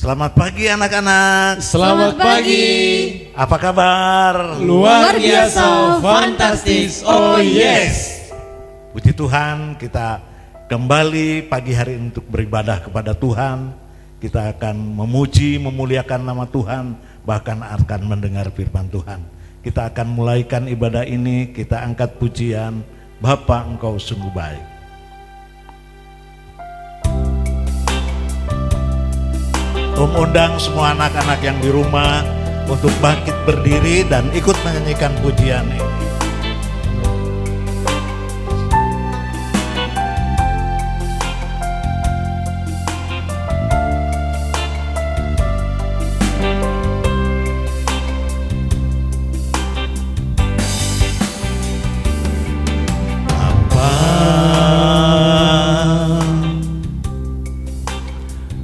Selamat pagi anak-anak. Selamat pagi. Apa kabar? Luar biasa, fantastis. Oh yes. Puji Tuhan, kita kembali pagi hari untuk beribadah kepada Tuhan. Kita akan memuji, memuliakan nama Tuhan, bahkan akan mendengar firman Tuhan. Kita akan mulaikan ibadah ini, kita angkat pujian, Bapa Engkau sungguh baik. Undang semua anak-anak yang di rumah untuk bangkit berdiri dan ikut menyanyikan pujian ini.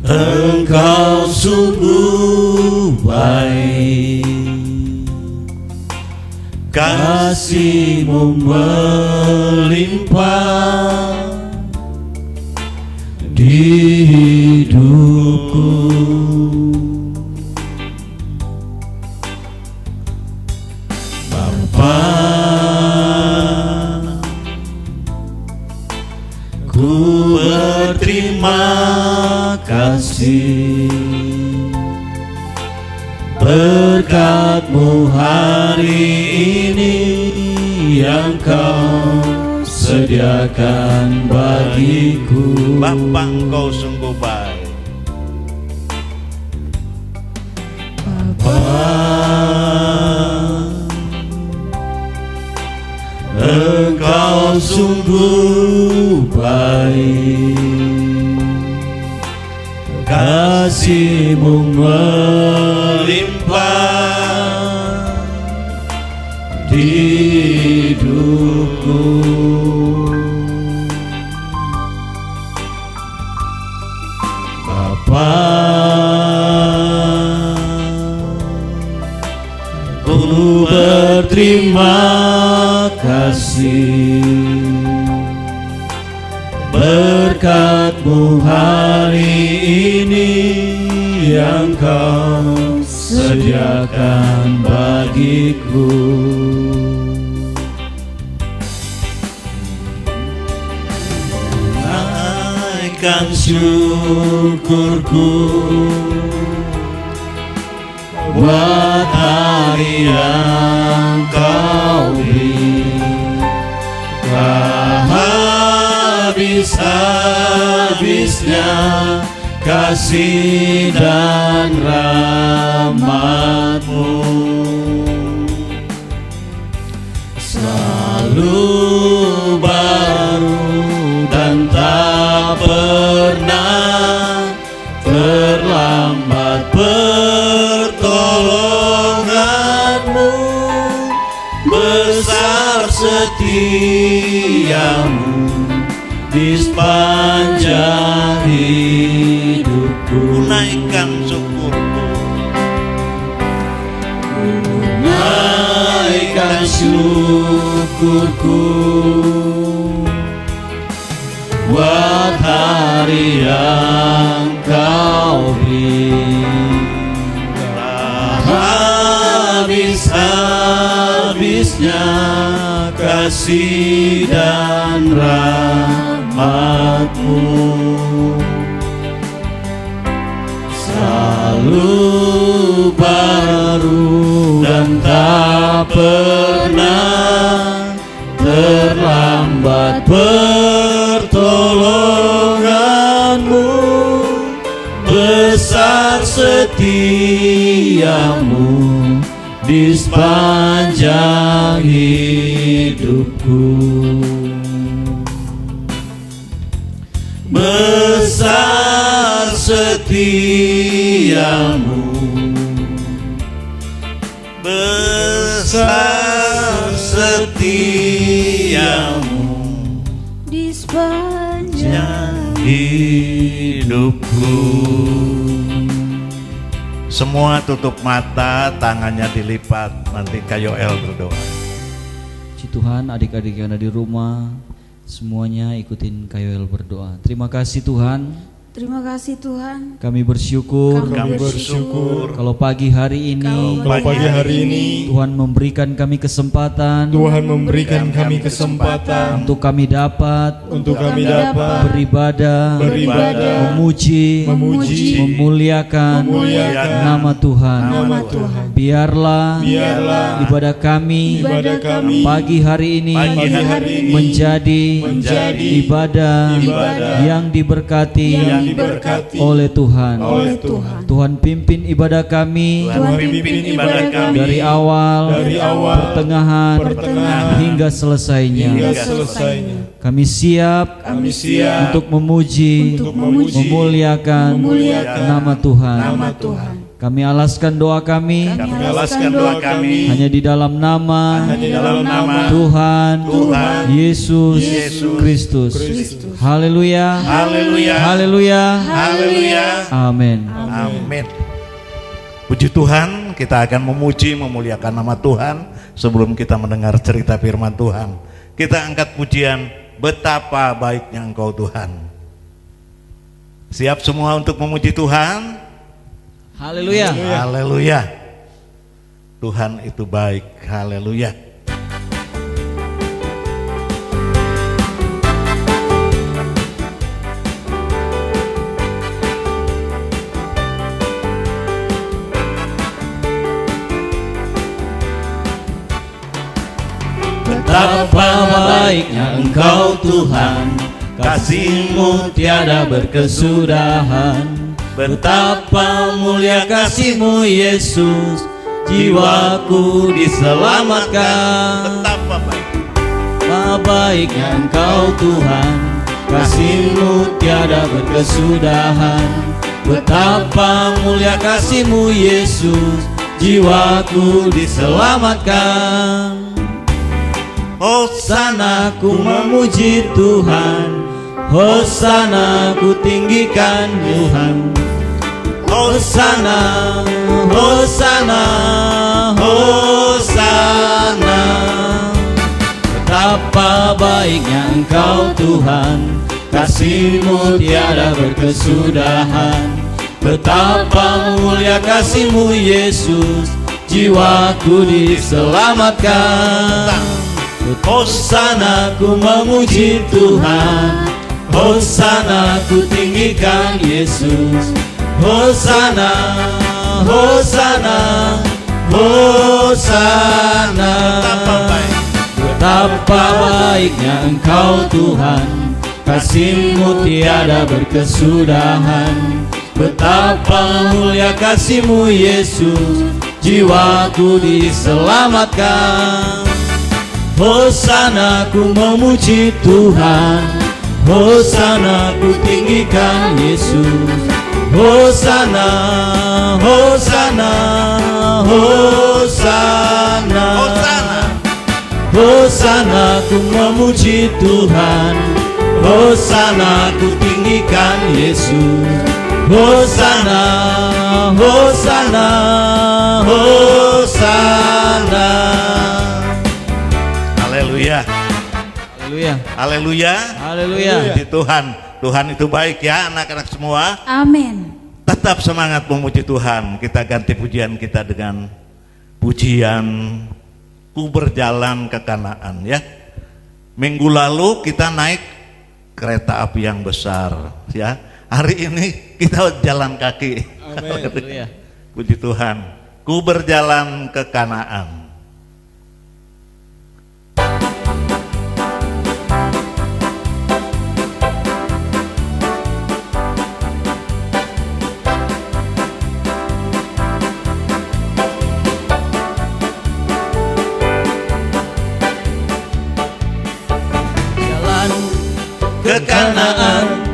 Engkau sungguh baik, kasih-Mu melimpah di hidupku. Bapa, ku berterima kasih berkat-Mu hari ini yang Kau sediakan bagiku. Bapa Engkau sungguh baik. Bapa, Engkau sungguh baik, kasih-Mu melimpah di hidupku. Bapa, ku berterima kasih berkat-Mu hari ini yang Kau sediakan bagiku. Naikkan syukurku buat hari yang Kau beri, habis-habisnya kasih dan rahmat-Mu, selalu baru dan tak pernah terlambat pertolongan-Mu, besar setia-Mu di sepanjang hidupku. Naikkan syukurku, naikkan syukurku buat hari yang Kau beri, habis-habisnya kasih dan rahmat-Mu, selalu baru dan tak pernah terlambat pertolongan-Mu, besar setia-Mu di sepanjang hidupku. Besar setia-Mu, besar setia-Mu di sepanjang hidupku. Semua tutup mata, tangannya dilipat. Nanti Kak Yoel berdoa. Puji Tuhan, adik-adik yang ada di rumah, semuanya ikutin Kak Yoel berdoa. Terima kasih Tuhan, Terima kasih Tuhan. Kami bersyukur Kami bersyukur kalau pagi hari ini Kalau Kalau pagi hari ini Tuhan memberikan kami kesempatan Tuhan memberikan kami kesempatan untuk kami dapat untuk kami dapat beribadah, memuji, memuliakan nama Tuhan. Nama Tuhan. Biarlah ibadah kami pagi hari ini menjadi ibadah yang diberkati oleh Tuhan. Tuhan pimpin ibadah kami dari awal, pertengahan hingga selesainya. Kami siap untuk memuji, memuliakan nama Tuhan. Kami alaskan doa kami hanya di dalam nama Tuhan Yesus Kristus. Haleluya. Haleluya. Amin. Amin. Puji Tuhan, kita akan memuji, memuliakan nama Tuhan. Sebelum kita mendengar cerita firman Tuhan, kita angkat pujian, betapa baiknya Engkau Tuhan. Siap semua untuk memuji Tuhan? Haleluya. Haleluya. Tuhan itu baik. Haleluya. Betapa baiknya Engkau Tuhan, kasih-Mu tiada berkesudahan. Betapa mulia kasih-Mu Yesus, jiwaku diselamatkan. Betapa baiknya Engkau Tuhan, kasih-Mu tiada berkesudahan. Betapa mulia kasih-Mu Yesus, jiwaku diselamatkan. Hosana ku memuji Tuhan, Hosana ku tinggikan Tuhan. Hosana, Hosana, Hosana. Betapa baiknya Engkau Tuhan, kasih-Mu tiada berkesudahan. Betapa mulia kasih-Mu Yesus, jiwaku diselamatkan. Hosana ku memuji Tuhan, Hosana ku tinggikan Yesus. Hosana, Hosana, Hosana. Betapa baiknya Engkau Tuhan, kasih-Mu tiada berkesudahan. Betapa mulia kasih-Mu Yesus, jiwaku diselamatkan. Hosana ku memuji Tuhan, Hosana ku tinggikan Yesus. Hosana, Hosana, Hosana. Hosana ku memuji Tuhan, Hosana ku tinggikan Yesus. Hosana, Hosana, Hosana. Haleluya. Haleluya. Haleluya. Haleluya. Puji Tuhan. Tuhan itu baik ya anak-anak semua. Amin. Tetap semangat memuji Tuhan. Kita ganti pujian kita dengan pujian Ku Berjalan ke Kanaan ya. Minggu lalu kita naik kereta api yang besar ya. Hari ini kita jalan kaki. Haleluya. Puji Tuhan. Ku berjalan ke Kanaan. Ke Kanaan,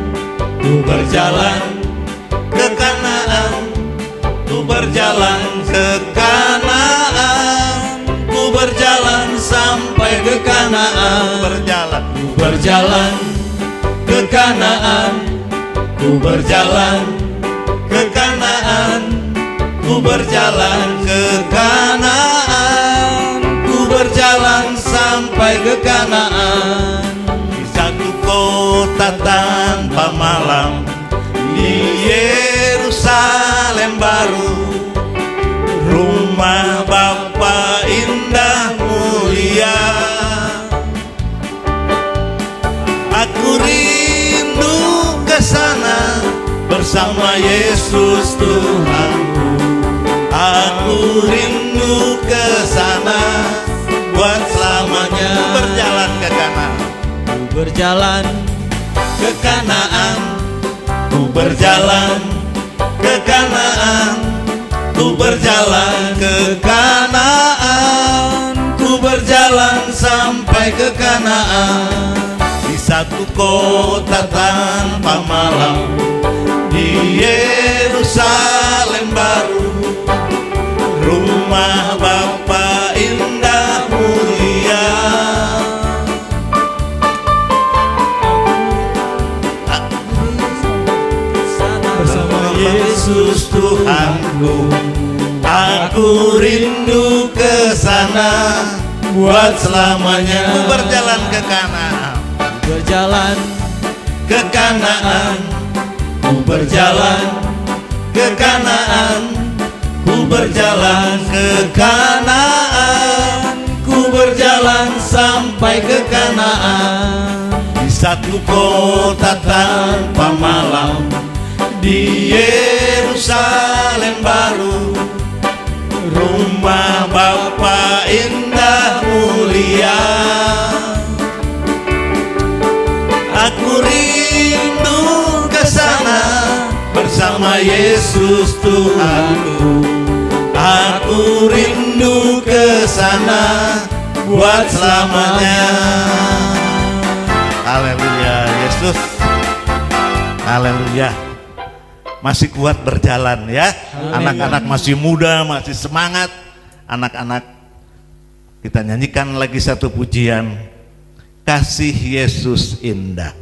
ku berjalan ke Kanaan, ku berjalan ke Kanaan, ku berjalan sampai ke Kanaan. Ku berjalan ke Kanaan, ku berjalan ke Kanaan, ku berjalan ke Kanaan, ku berjalan sampai ke Kanaan. Di satu kota tanpa malam, berjalan ke Kanaan, ku berjalan ke Kanaan, ku berjalan ke Kanaan, ku berjalan sampai ke Kanaan. Di satu kota tanpa malam, di Yerusalem baru, rumah Bapa indah mulia. Bersama Yesus Tuhanku, aku rindu ke sana buat selamanya. Ku berjalan ke Kanaan, berjalan ke Kanaan, ku berjalan ke Kanaan, ku berjalan ke Kanaan, ku berjalan sampai ke Kanaan. Di satu kota tanpa malam, di Yerusalem baru, rumah Bapa indah mulia. Aku rindu ke sana bersama Yesus Tuhanku. Aku rindu ke sana buat selamanya. Haleluya, Yesus. Haleluya. Masih kuat berjalan ya. Anak-anak masih muda, masih semangat. Anak-anak, kita nyanyikan lagi satu pujian. Kasih Yesus indah.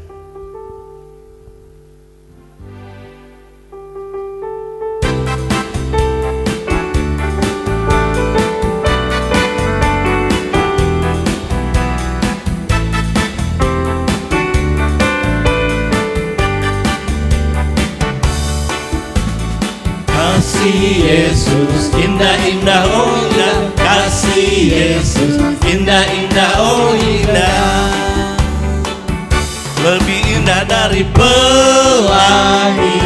Kasih Yesus indah-indah, oh indah. Kasih Yesus indah-indah, oh indah. Lebih indah dari pelangi,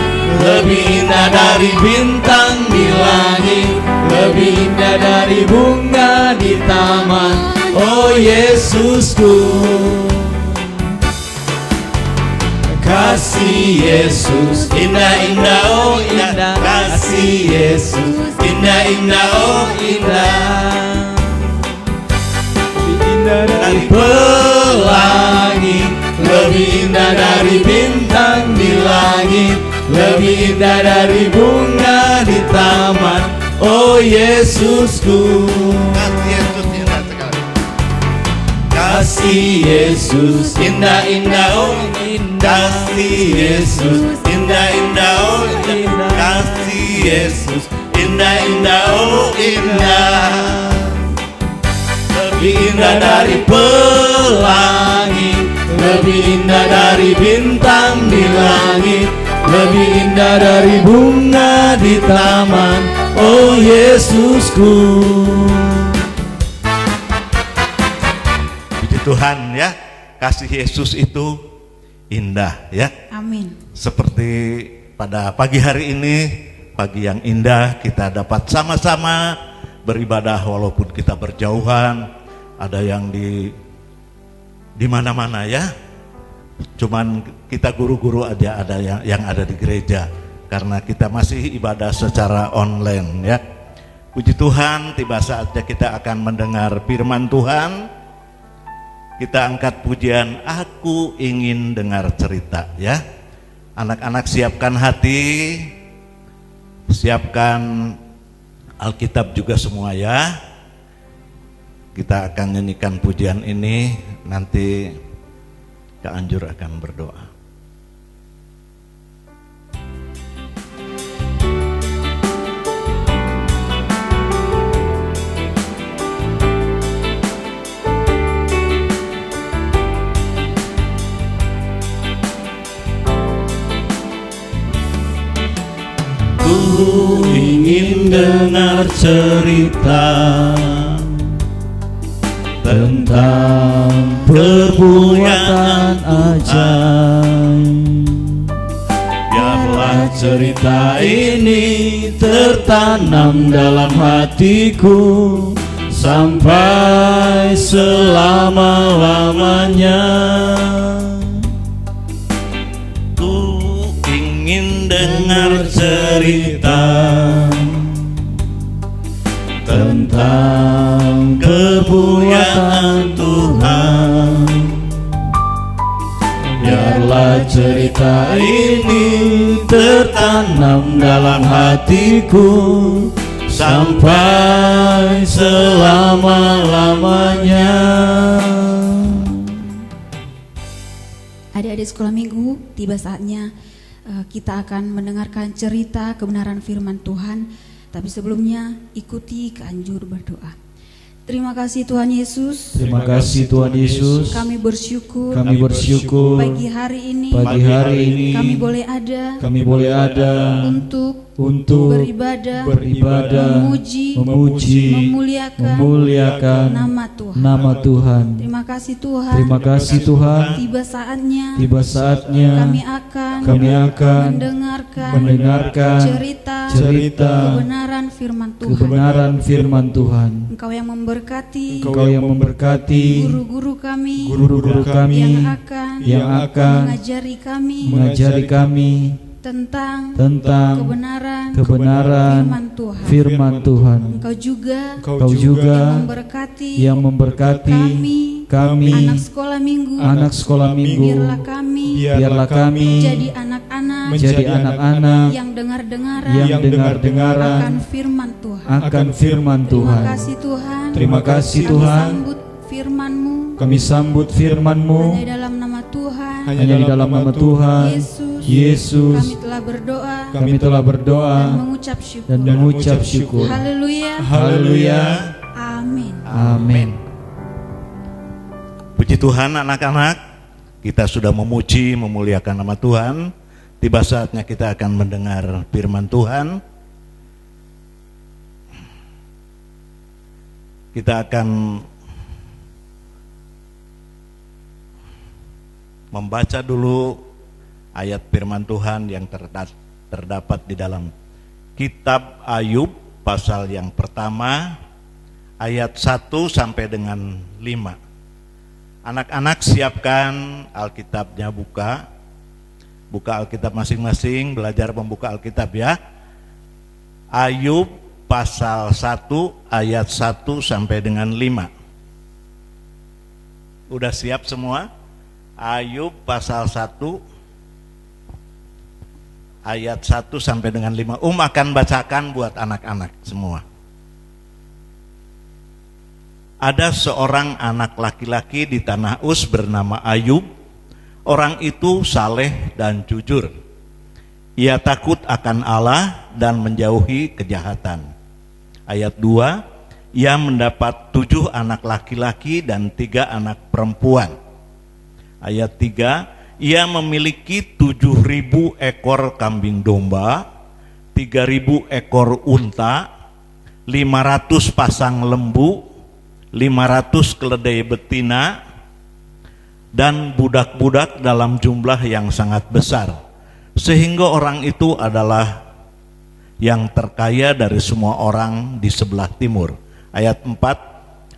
lebih indah dari bintang di langit, lebih indah dari bunga di taman, oh Yesusku. Kasih Yesus indah-indah, oh indah. Kasih Yesus indah-indah, oh indah. Lebih indah dari pelangi, lebih indah dari bintang di langit, lebih indah dari bunga di taman, oh Yesusku. Kasih Yesus indah-indah, oh indah. Kasih Yesus indah-indah, oh indah. Kasih Yesus indah-indah, oh indah. Lebih indah dari pelangi, lebih indah dari bintang di langit, lebih indah dari bunga di taman, oh Yesusku. Puji Tuhan ya. Kasih Yesus itu indah ya. Amin. Seperti pada pagi hari ini, pagi yang indah, kita dapat sama-sama beribadah walaupun kita berjauhan. Ada yang di mana-mana ya. Cuman kita guru-guru aja ada yang ada di gereja karena kita masih ibadah secara online ya. Puji Tuhan, tiba saatnya kita akan mendengar firman Tuhan. Kita angkat pujian Aku Ingin Dengar Cerita ya. Anak-anak siapkan hati, siapkan Alkitab juga semua ya. Kita akan nyanyikan pujian ini, nanti Kak Anjur akan berdoa. Ku ingin dengar cerita tentang perbuatan ajaib. Biarlah cerita ini tertanam dalam hatiku sampai selama-lamanya. cerita tentang kemuliaan Tuhan. Biarlah cerita ini tertanam dalam hatiku sampai selama-lamanya. Adik-adik sekolah minggu, tiba saatnya kita akan mendengarkan cerita kebenaran firman Tuhan. Tapi sebelumnya ikuti keanjur berdoa. Terima kasih Tuhan Yesus. Terima kasih Tuhan Yesus. Kami bersyukur. Kami bersyukur Pagi hari ini. pagi hari ini Kami boleh ada. kami boleh ada Untuk beribadah, memuji, memuliakan nama Tuhan. Terima kasih Tuhan. Terima kasih Tuhan. Tiba saatnya kami akan mendengarkan cerita kebenaran firman Tuhan. Engkau yang memberkati guru-guru kami yang akan mengajari kami tentang kebenaran firman Tuhan. Engkau juga yang memberkati kami anak sekolah minggu. Biarlah kami Jadi anak-anak yang dengar-dengaran akan firman Tuhan. Terima kasih Tuhan. Kami sambut firman-Mu hanya di dalam nama Tuhan Yesus. Kami telah berdoa dan mengucap syukur. Haleluya. Amin. Puji Tuhan anak-anak, kita sudah memuji, memuliakan nama Tuhan. Tiba saatnya kita akan mendengar firman Tuhan. Kita akan membaca dulu ayat firman Tuhan yang terdapat di dalam kitab Ayub pasal yang pertama ayat 1 sampai dengan 5. Anak-anak siapkan Alkitabnya, buka Alkitab masing-masing, belajar membuka Alkitab ya. Ayub pasal 1 ayat 1 sampai dengan 5. Udah siap semua? Ayub pasal 1 ayat 1 sampai dengan 5. Akan bacakan buat anak-anak semua. Ada seorang anak laki-laki di tanah Uz bernama Ayub. Orang itu saleh dan jujur. Ia takut akan Allah dan menjauhi kejahatan. Ayat 2, ia mendapat 7 anak laki-laki dan 3 anak perempuan. Ayat 3, ia memiliki 7.000 ekor kambing domba, 3.000 ekor unta, 500 pasang lembu, 500 keledai betina, dan budak-budak dalam jumlah yang sangat besar. Sehingga orang itu adalah yang terkaya dari semua orang di sebelah timur. Ayat 4,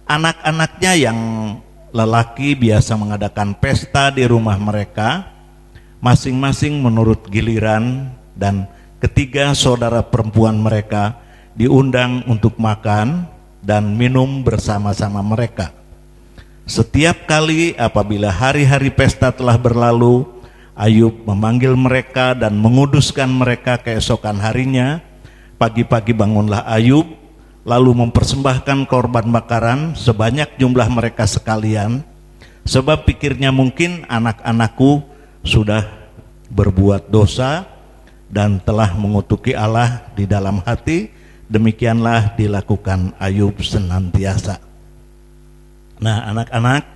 anak-anaknya yang lelaki biasa mengadakan pesta di rumah mereka, masing-masing menurut giliran, dan ketiga saudara perempuan mereka diundang untuk makan dan minum bersama-sama mereka. Setiap kali apabila hari-hari pesta telah berlalu, Ayub memanggil mereka dan menguduskan mereka keesokan harinya. Pagi-pagi bangunlah Ayub, lalu mempersembahkan korban bakaran sebanyak jumlah mereka sekalian, sebab pikirnya mungkin anak-anakku sudah berbuat dosa dan telah mengutuki Allah di dalam hati. Demikianlah dilakukan Ayub senantiasa. Nah anak-anak,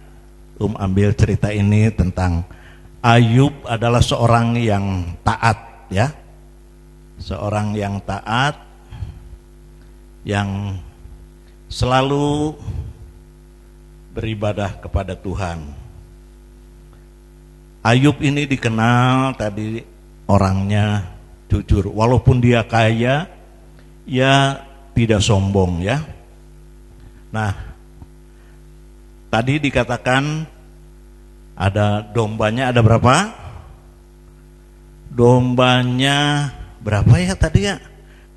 ambil cerita ini tentang Ayub adalah seorang yang taat ya. Seorang yang taat, yang selalu beribadah kepada Tuhan. Ayub ini dikenal tadi orangnya jujur, walaupun dia kaya, ya tidak sombong ya. Nah, tadi dikatakan ada dombanya, ada berapa? Dombanya berapa ya tadi ya?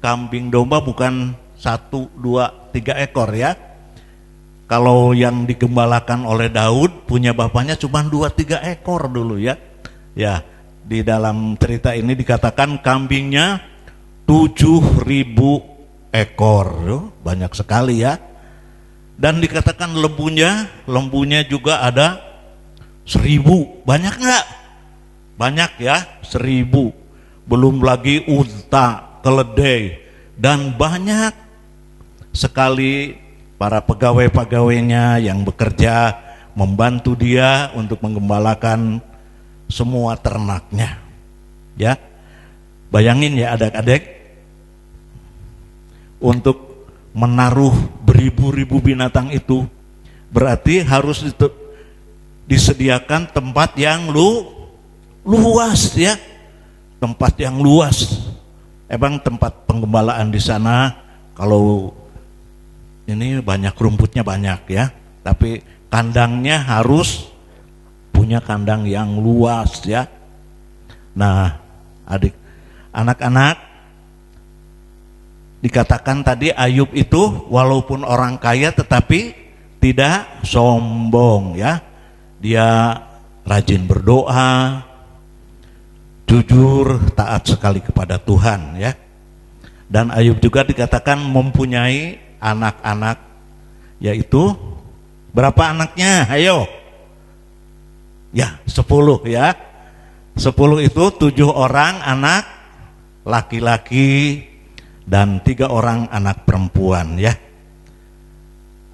Kambing domba bukan 1, 2, 3 ekor ya. Kalau yang digembalakan oleh Daud punya bapaknya cuma 2, 3 ekor dulu ya. Ya, di dalam cerita ini dikatakan kambingnya 7.000 ekor, banyak sekali ya. Dan dikatakan lembunya juga ada 1.000, banyak nggak? Banyak ya, 1.000. Belum lagi unta, keledai, dan banyak sekali para pegawai-pegawainya yang bekerja membantu dia untuk menggembalakan semua ternaknya. Ya, bayangin ya adik-adik, untuk menaruh beribu-ribu binatang itu berarti harus disediakan tempat yang luas ya, tempat yang luas. Emang tempat penggembalaan di sana kalau ini banyak rumputnya banyak ya, tapi kandangnya harus punya kandang yang luas ya. Nah, anak-anak, dikatakan tadi Ayub itu walaupun orang kaya tetapi tidak sombong ya. Dia rajin berdoa, jujur, taat sekali kepada Tuhan ya. Dan Ayub juga dikatakan mempunyai anak-anak, yaitu berapa anaknya? Ayo. Ya, 10 ya. 10 itu 7 orang anak laki-laki dan 3 orang anak perempuan ya.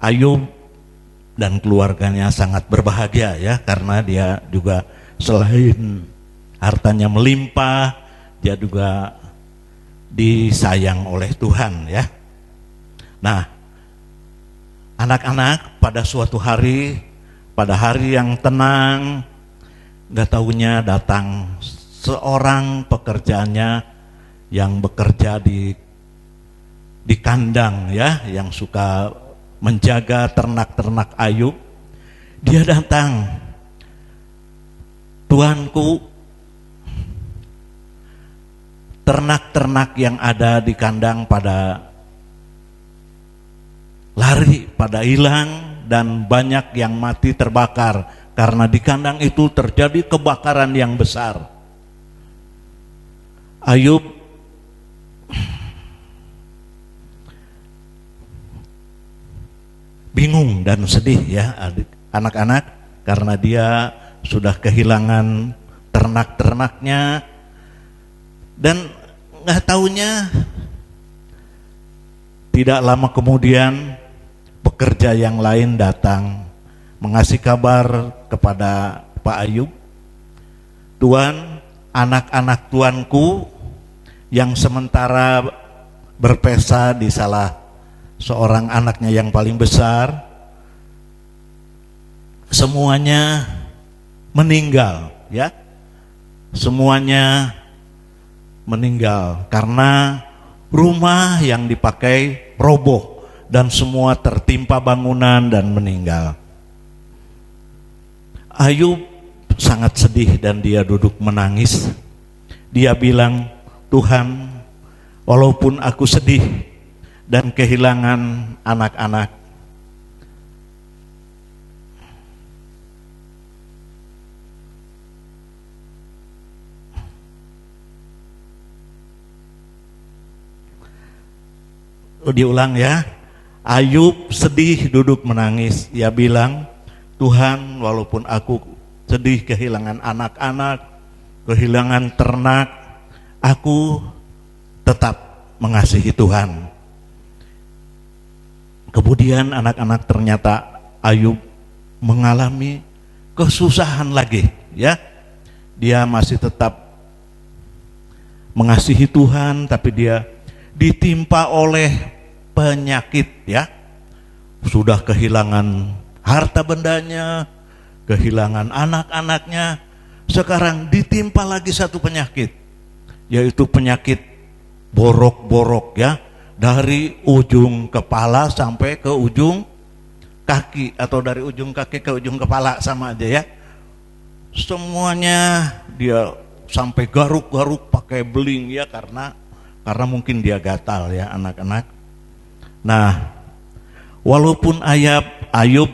Ayub dan keluarganya sangat berbahagia ya, karena dia juga selain hartanya melimpah, dia juga disayang oleh Tuhan ya. Nah, anak-anak pada suatu hari, pada hari yang tenang, gak taunya datang seorang pekerjaannya yang bekerja di kandang ya, yang suka menjaga ternak-ternak Ayub. Dia datang, "Tuanku, ternak-ternak yang ada di kandang pada lari, pada hilang, dan banyak yang mati terbakar karena di kandang itu terjadi kebakaran yang besar." Ayub bingung dan sedih ya anak-anak, karena dia sudah kehilangan ternak-ternaknya, dan nggak taunya tidak lama kemudian pekerja yang lain datang mengasih kabar kepada Pak Ayub, "Tuan, anak-anak tuanku yang sementara berpesta di salah seorang anaknya yang paling besar, semuanya meninggal ya, semuanya meninggal karena rumah yang dipakai roboh dan semua tertimpa bangunan dan meninggal." Ayub sangat sedih dan dia duduk menangis. Dia bilang, "Tuhan, walaupun aku sedih dan kehilangan anak-anak, diulang ya. Ayub sedih duduk menangis. Ia bilang, "Tuhan, walaupun aku sedih kehilangan anak-anak, kehilangan ternak, aku tetap mengasihi Tuhan." Kemudian anak-anak, ternyata Ayub mengalami kesusahan lagi ya. Dia masih tetap mengasihi Tuhan, tapi dia ditimpa oleh penyakit ya. Sudah kehilangan harta bendanya, kehilangan anak-anaknya, sekarang ditimpa lagi satu penyakit, yaitu penyakit borok-borok ya, dari ujung kepala sampai ke ujung kaki, atau dari ujung kaki ke ujung kepala sama aja ya. Semuanya dia sampai garuk-garuk pakai beling ya, karena mungkin dia gatal ya anak-anak. Nah, walaupun Ayub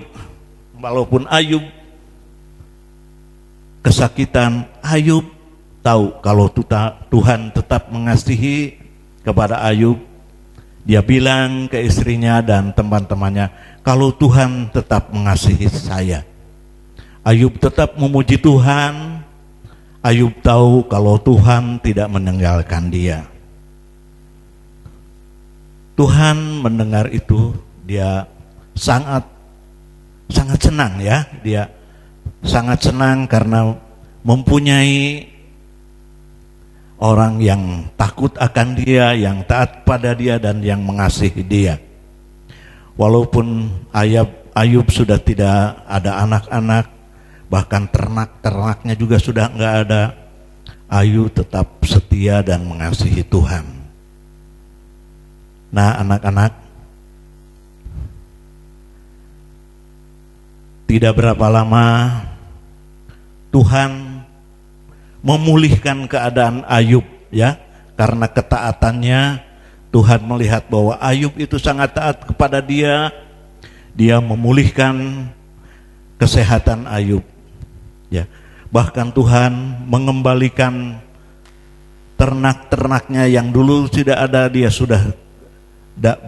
kesakitan, Ayub tahu kalau Tuhan tetap mengasihi kepada Ayub. Dia bilang ke istrinya dan teman-temannya, kalau Tuhan tetap mengasihi saya. Ayub tetap memuji Tuhan. Ayub tahu kalau Tuhan tidak meninggalkan dia. Tuhan mendengar itu, dia sangat senang ya. Dia sangat senang karena mempunyai orang yang takut akan dia, yang taat pada dia, dan yang mengasihi dia. Walaupun Ayub sudah tidak ada anak-anak, bahkan ternak-ternaknya juga sudah enggak ada, Ayub tetap setia dan mengasihi Tuhan. Nah anak-anak, tidak berapa lama Tuhan memulihkan keadaan Ayub ya, karena ketaatannya. Tuhan melihat bahwa Ayub itu sangat taat kepada dia. Dia memulihkan kesehatan Ayub ya. Bahkan Tuhan mengembalikan ternak-ternaknya yang dulu tidak ada, dia sudah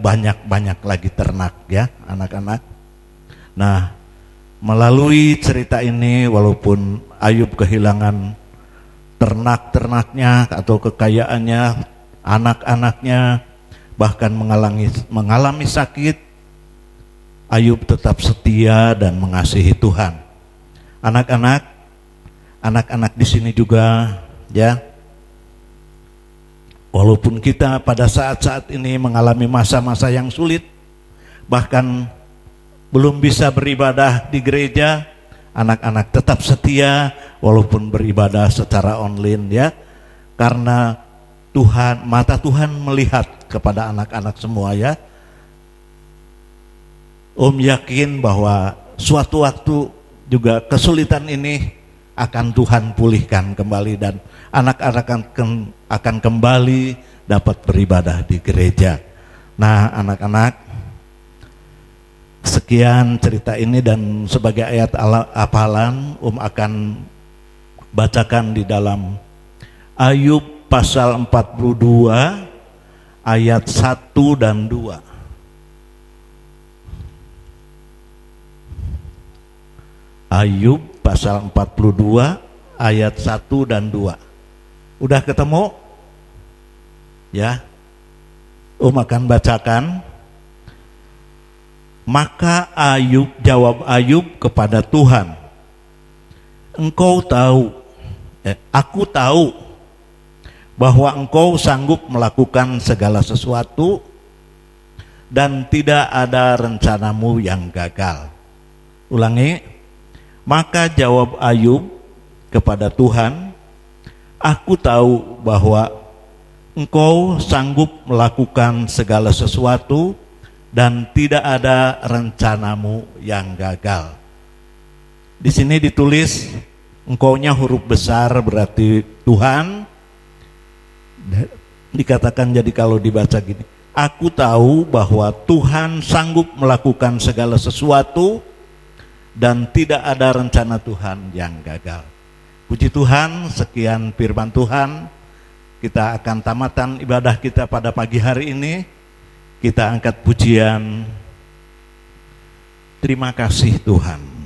banyak lagi ternak ya anak-anak. Nah, melalui cerita ini, walaupun Ayub kehilangan ternak-ternaknya atau kekayaannya, anak-anaknya, bahkan mengalami sakit, Ayub tetap setia dan mengasihi Tuhan. Anak-anak di sini juga ya, walaupun kita pada saat-saat ini mengalami masa-masa yang sulit, bahkan belum bisa beribadah di gereja, anak-anak tetap setia walaupun beribadah secara online ya, karena mata Tuhan melihat kepada anak-anak semua ya. Om yakin bahwa suatu waktu juga kesulitan ini akan Tuhan pulihkan kembali, dan anak-anak akan kembali dapat beribadah di gereja. Nah anak-anak, sekian cerita ini, dan sebagai ayat hafalan akan bacakan di dalam Ayub pasal 42 ayat 1 dan 2. Ayub pasal 42 ayat 1 dan 2. Udah ketemu? Ya. Akan bacakan. Maka jawab Ayub kepada Tuhan, aku tahu bahwa Engkau sanggup melakukan segala sesuatu dan tidak ada rencanamu yang gagal. Ulangi. Maka jawab Ayub kepada Tuhan, aku tahu bahwa Engkau sanggup melakukan segala sesuatu dan tidak ada rencanamu yang gagal. Di sini ditulis Engkau-nya huruf besar, berarti Tuhan. Dikatakan jadi kalau dibaca gini, aku tahu bahwa Tuhan sanggup melakukan segala sesuatu dan tidak ada rencana Tuhan yang gagal. Puji Tuhan, sekian firman Tuhan. Kita akan tamatan ibadah kita pada pagi hari ini. Kita angkat pujian, terima kasih Tuhan.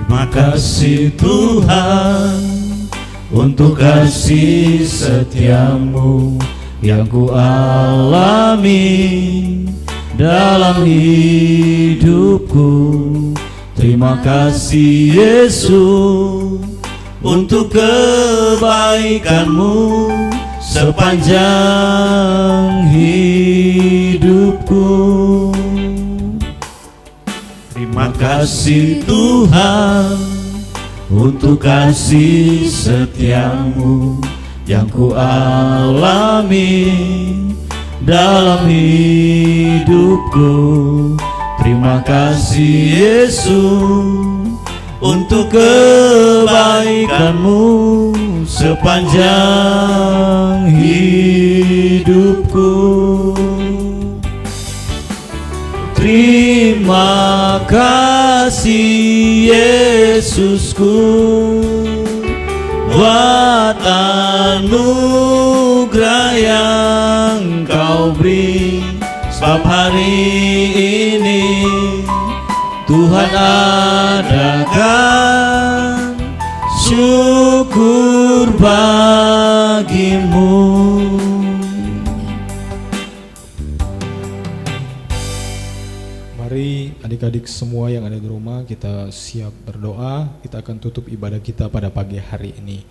Terima kasih Tuhan untuk kasih setiamu yang ku alami dalam hidupku. Terima kasih Yesus untuk kebaikan-Mu sepanjang hidupku. Terima kasih Tuhan untuk kasih setia-Mu yang ku alami dalam hidupku. Terima kasih Yesus untuk kebaikan-Mu sepanjang hidupku. Terima kasih Yesusku buat anugerah yang Kau beri, sebab hari ini Tuhan adakan syukur bagi-Mu. Mari adik-adik semua yang ada di rumah, kita siap berdoa. Kita akan tutup ibadah kita pada pagi hari ini.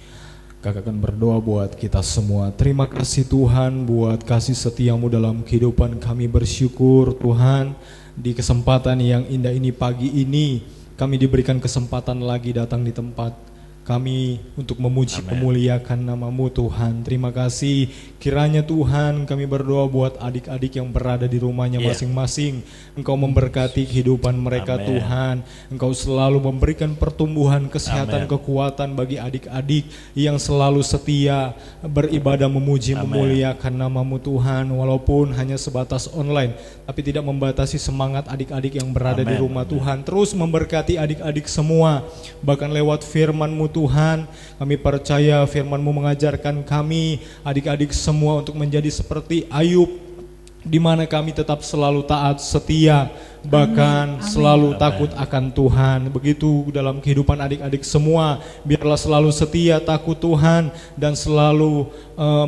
Kakak akan berdoa buat kita semua. Terima kasih Tuhan buat kasih setia-Mu dalam kehidupan kami. Bersyukur Tuhan di kesempatan yang indah ini, pagi ini kami diberikan kesempatan lagi datang di tempat kami untuk memuji memuliakan nama-Mu Tuhan. Terima kasih. Kiranya Tuhan kami berdoa buat adik-adik yang berada di rumahnya masing-masing. Engkau memberkati kehidupan mereka Tuhan. Engkau selalu memberikan pertumbuhan, kesehatan, kekuatan bagi adik-adik yang selalu setia beribadah memuji memuliakan nama-Mu Tuhan. Walaupun hanya sebatas online, tapi tidak membatasi semangat adik-adik yang berada di rumah Tuhan. Terus memberkati adik-adik semua, bahkan lewat firman-Mu Tuhan. Kami percaya firman-Mu mengajarkan kami adik-adik semua untuk menjadi seperti Ayub, di mana kami tetap selalu taat, setia, bahkan selalu takut akan Tuhan. Begitu dalam kehidupan adik-adik semua, biarlah selalu setia, takut Tuhan, dan selalu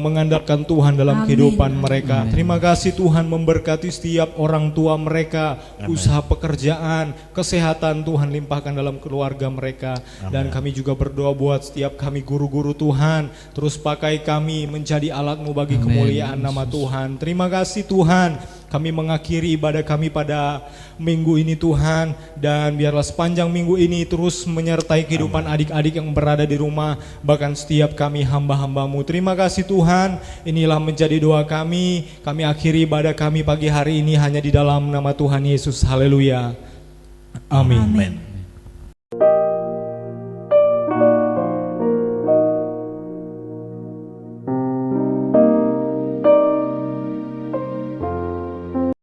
mengandalkan Tuhan dalam kehidupan mereka. Terima kasih Tuhan, memberkati setiap orang tua mereka, usaha pekerjaan, kesehatan Tuhan limpahkan dalam keluarga mereka. Dan kami juga berdoa buat setiap kami guru-guru Tuhan, terus pakai kami menjadi alat-Mu bagi kemuliaan nama Tuhan. Terima kasih Tuhan. Kami mengakhiri ibadah kami pada minggu ini Tuhan, dan biarlah sepanjang minggu ini terus menyertai kehidupan adik-adik yang berada di rumah, bahkan setiap kami hamba-hamba-Mu. Terima kasih Tuhan, inilah menjadi doa kami. Kami akhiri ibadah kami pagi hari ini hanya di dalam nama Tuhan Yesus. Haleluya. Amin. Amin.